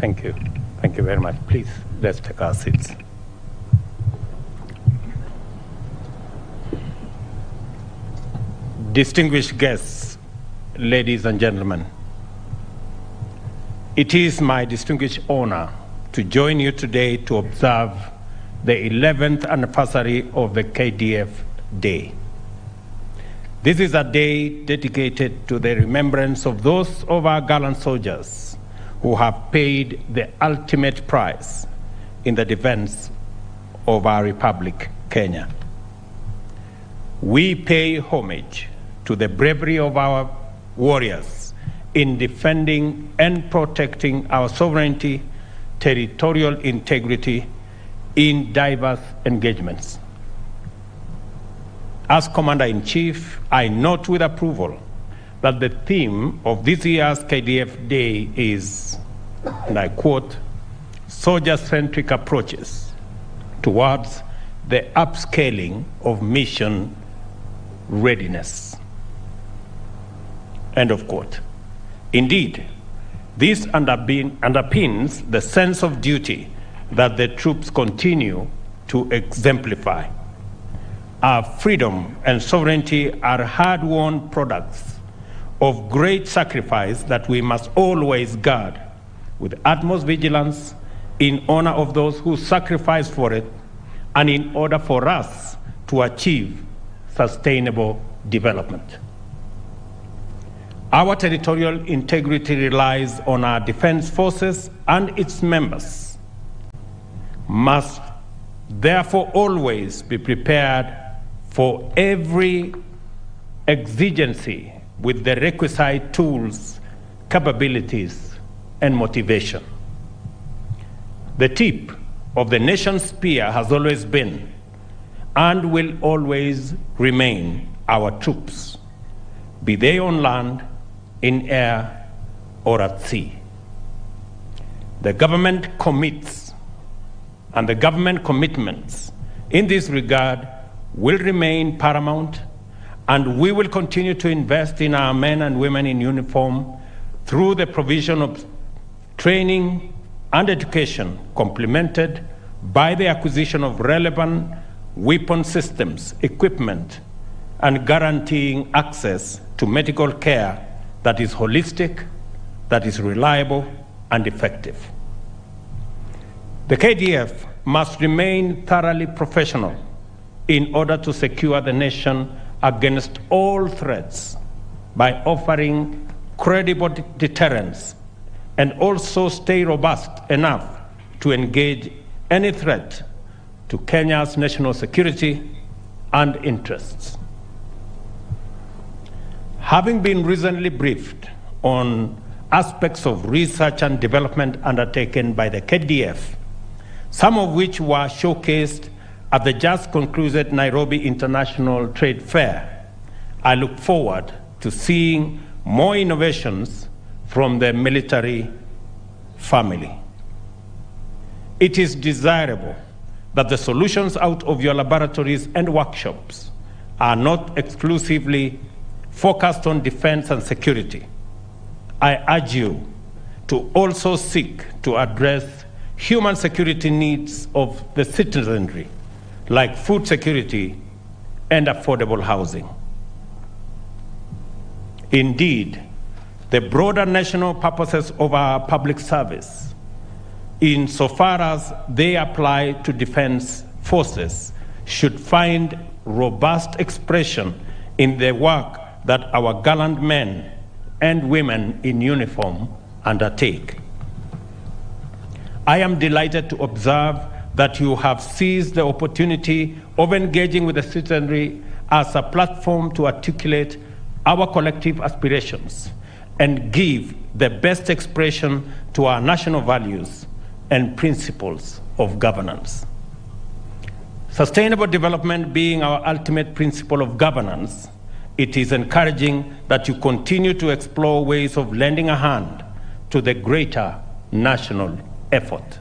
Thank you. Thank you very much. Please, let's take our seats. Distinguished guests, ladies and gentlemen, it is my distinguished honor to join you today to observe the 11th anniversary of the KDF Day. This is a day dedicated to the remembrance of those of our gallant soldiers who have paid the ultimate price in the defense of our Republic, Kenya. We pay homage to the bravery of our warriors in defending and protecting our sovereignty, territorial integrity in diverse engagements. As Commander-in-Chief, I note with approval that the theme of this year's KDF Day is, and I quote, soldier-centric approaches towards the upscaling of mission readiness. End of quote. Indeed, this underpins the sense of duty that the troops continue to exemplify. Our freedom and sovereignty are hard-won products of great sacrifice that we must always guard with utmost vigilance in honor of those who sacrificed for it and in order for us to achieve sustainable development. Our territorial integrity relies on our defense forces, and its members must therefore always be prepared for every exigency with the requisite tools, capabilities, and motivation. The tip of the nation's spear has always been and will always remain our troops, be they on land, in air, or at sea. The government commits, and the government commitments in this regard will remain paramount, and we will continue to invest in our men and women in uniform through the provision of training and education, complemented by the acquisition of relevant weapon systems, equipment, and guaranteeing access to medical care that is holistic, that is reliable, and effective. The KDF must remain thoroughly professional in order to secure the nation against all threats by offering credible deterrence and also stay robust enough to engage any threat to Kenya's national security and interests. Having been recently briefed on aspects of research and development undertaken by the KDF, some of which were showcased at the just concluded Nairobi International Trade Fair, I look forward to seeing more innovations from the military family. It is desirable that the solutions out of your laboratories and workshops are not exclusively focused on defense and security. I urge you to also seek to address human security needs of the citizenry, like food security and affordable housing. Indeed, the broader national purposes of our public service, insofar as they apply to defense forces, should find robust expression in the work that our gallant men and women in uniform undertake. I am delighted to observe that you have seized the opportunity of engaging with the citizenry as a platform to articulate our collective aspirations and give the best expression to our national values and principles of governance. Sustainable development being our ultimate principle of governance, it is encouraging that you continue to explore ways of lending a hand to the greater national effort.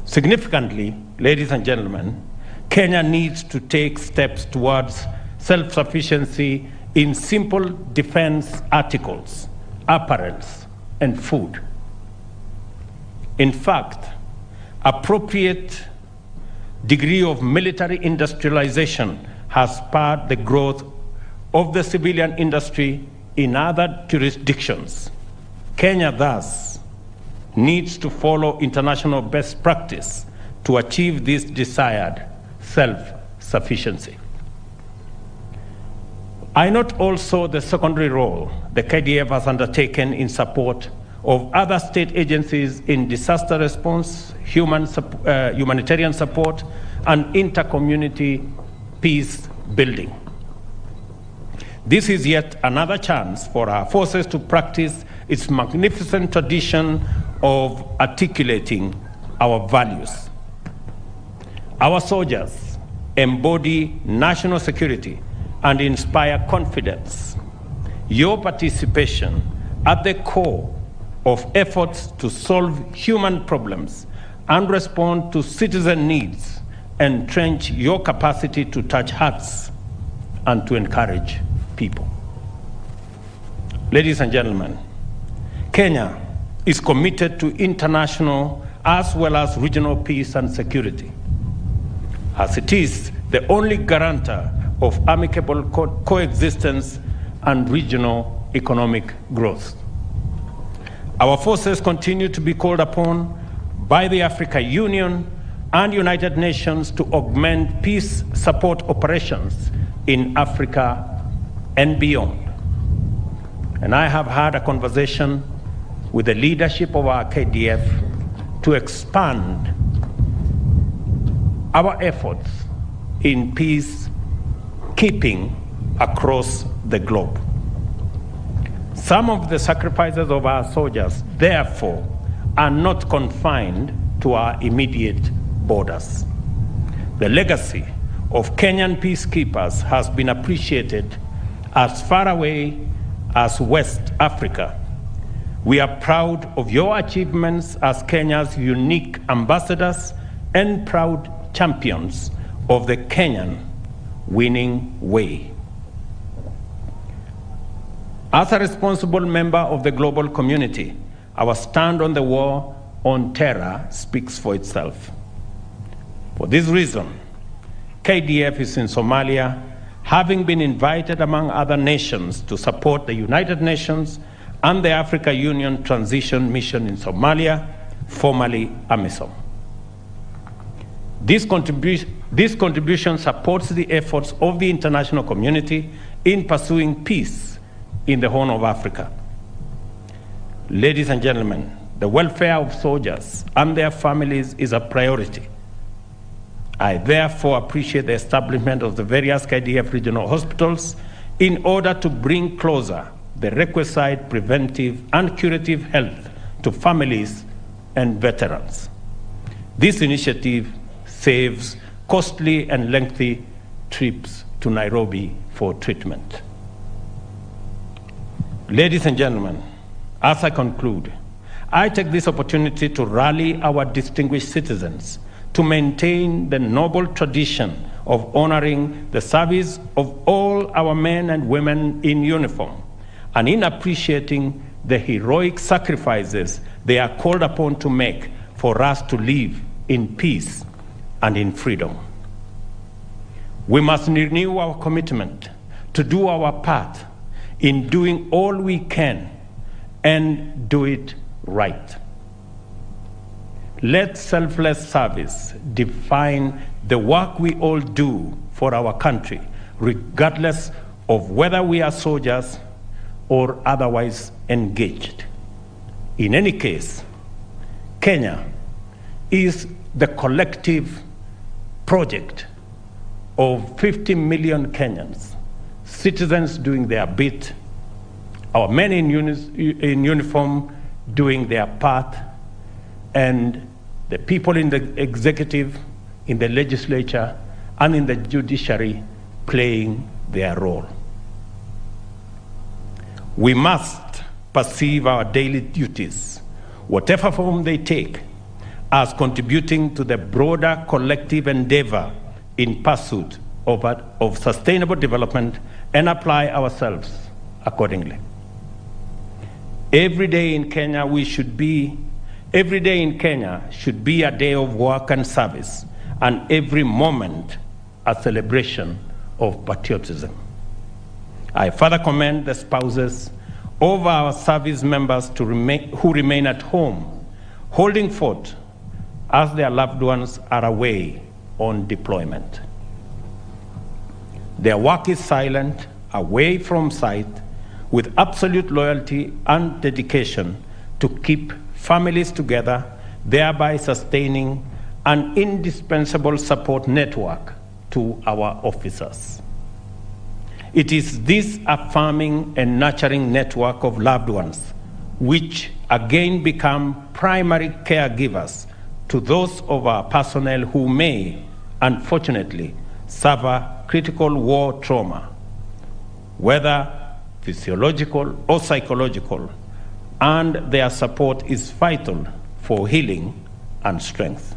Significantly, ladies and gentlemen, Kenya needs to take steps towards self-sufficiency in simple defense articles, apparels, and food. In fact, appropriate degree of military industrialization has spurred the growth of the civilian industry in other jurisdictions. Kenya thus needs to follow international best practice to achieve this desired self-sufficiency. I note also the secondary role the KDF has undertaken in support of other state agencies in disaster response, humanitarian support, and inter-community peace building. This is yet another chance for our forces to practice its magnificent tradition of articulating our values. Our soldiers embody national security and inspire confidence. Your participation at the core of efforts to solve human problems and respond to citizen needs entrench your capacity to touch hearts and to encourage people. Ladies and gentlemen, Kenya is committed to international as well as regional peace and security, as it is the only guarantor of amicable coexistence and regional economic growth. Our forces continue to be called upon by the African Union and United Nations to augment peace support operations in Africa and beyond. And I have had a conversation with the leadership of our KDF to expand our efforts in peacekeeping across the globe. Some of the sacrifices of our soldiers, therefore, are not confined to our immediate borders. The legacy of Kenyan peacekeepers has been appreciated as far away as West Africa. We are proud of your achievements as Kenya's unique ambassadors and proud champions of the Kenyan winning way. As a responsible member of the global community, our stand on the war on terror speaks for itself. For this reason, KDF is in Somalia, having been invited among other nations to support the United Nations and the African Union Transition Mission in Somalia, formerly AMISOM. This contribution supports the efforts of the international community in pursuing peace in the Horn of Africa. Ladies and gentlemen, the welfare of soldiers and their families is a priority. I therefore appreciate the establishment of the various KDF regional hospitals in order to bring closer the requisite preventive and curative health to families and veterans. This initiative saves costly and lengthy trips to Nairobi for treatment. Ladies and gentlemen, as I conclude, I take this opportunity to rally our distinguished citizens to maintain the noble tradition of honoring the service of all our men and women in uniform, and in appreciating the heroic sacrifices they are called upon to make for us to live in peace and in freedom. We must renew our commitment to do our part in doing all we can and do it right. Let selfless service define the work we all do for our country, regardless of whether we are soldiers or otherwise engaged. In any case, Kenya is the collective project of 50 million Kenyans, citizens doing their bit, our men in uniform doing their part, and the people in the executive, in the legislature, and in the judiciary playing their role. We must perceive our daily duties, whatever form they take, as contributing to the broader collective endeavor in pursuit of sustainable development, and apply ourselves accordingly. Every day in Kenya, we should be Every day in Kenya should be a day of work and service, and every moment a celebration of patriotism. I further commend the spouses of our service members who remain at home, holding fort as their loved ones are away on deployment. Their work is silent, away from sight, with absolute loyalty and dedication to keep families together, thereby sustaining an indispensable support network to our officers. It is this affirming and nurturing network of loved ones which again become primary caregivers to those of our personnel who may, unfortunately, suffer critical war trauma, whether physiological or psychological, and their support is vital for healing and strength.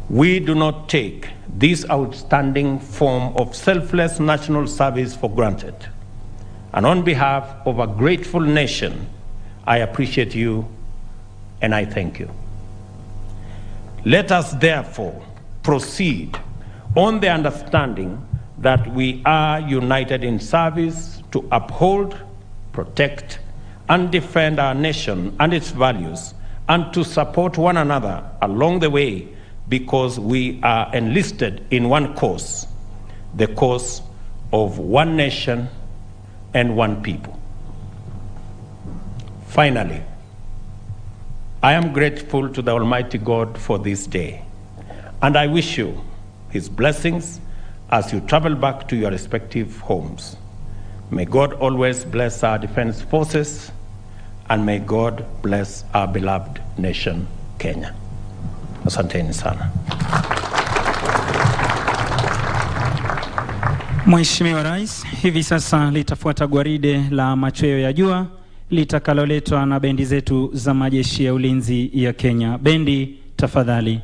We do not take this outstanding form of selfless national service for granted. And on behalf of a grateful nation, I appreciate you and I thank you. Let us therefore proceed on the understanding that we are united in service to uphold, protect, and defend our nation and its values, and to support one another along the way, because we are enlisted in one cause, the cause of one nation and one people. Finally, I am grateful to the Almighty God for this day, and I wish you His blessings as you travel back to your respective homes. May God always bless our defense forces, and may God bless our beloved nation, Kenya. Asanteni sana. Mheshimiwa Rais, hivi sasa litafuata gwaride la machweo ya jua litakaloletwa na bendi zetu za majeshi ya ulinzi ya Kenya. Bendi, tafadhali.